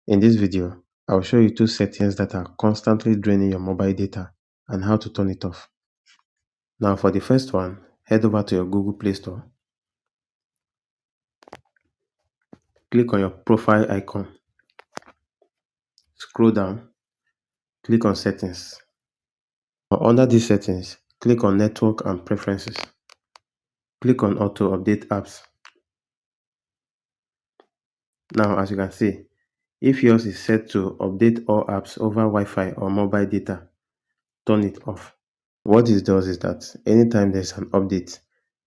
In this video, I'll show you two settings that are constantly draining your mobile data and how to turn it off. Now for the first one, head over to your Google Play Store. Click on your profile icon. Scroll down, click on Settings. Under these settings, click on Network and Preferences. Click on Auto Update Apps. Now as you can see, if yours is set to update all apps over Wi-Fi or mobile data, turn it off. What this does is that anytime there's an update,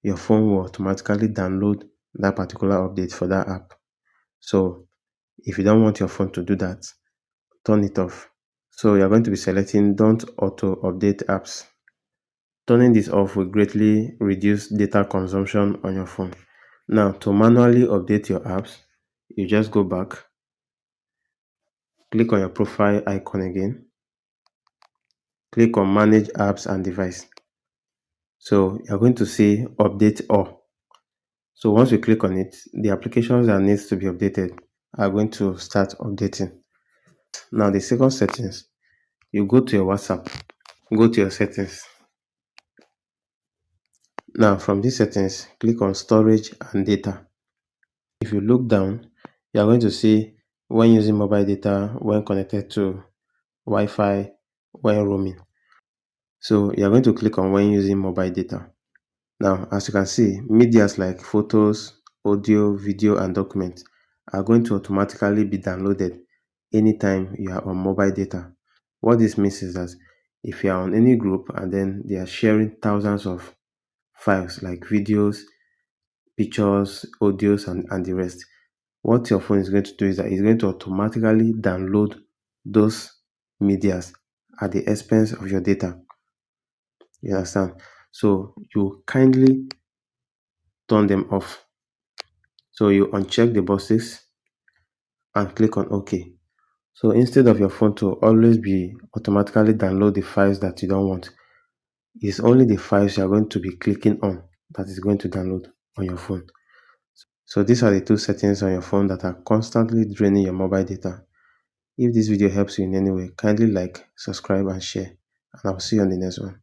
your phone will automatically download that particular update for that app. So if you don't want your phone to do that, turn it off. So you're going to be selecting Don't Auto Update Apps. Turning this off will greatly reduce data consumption on your phone. Now to manually update your apps, you just go back, click on your profile icon again, click on Manage Apps and Device. So you're going to see Update All. So once you click on it, the applications that needs to be updated are going to start updating. Now the second settings, you go to your WhatsApp, go to your settings. Now from these settings, click on Storage and Data. If you look down, you are going to see when using mobile data, when connected to Wi-Fi, when roaming. So you are going to click on when using mobile data. Now as you can see, medias like photos, audio, video and documents are going to automatically be downloaded anytime you are on mobile data. What this means is that if you are on any group and then they are sharing thousands of files like videos, pictures, audios and the rest, what your phone is going to do is that it's going to automatically download those medias at the expense of your data. You understand? So you kindly turn them off. So you uncheck the boxes and click on OK. So instead of your phone to always be automatically download the files that you don't want, it's only the files you are going to be clicking on that is going to download on your phone. So these are the two settings on your phone that are constantly draining your mobile data. If this video helps you in any way, kindly like, subscribe and share, and I'll see you on the next one.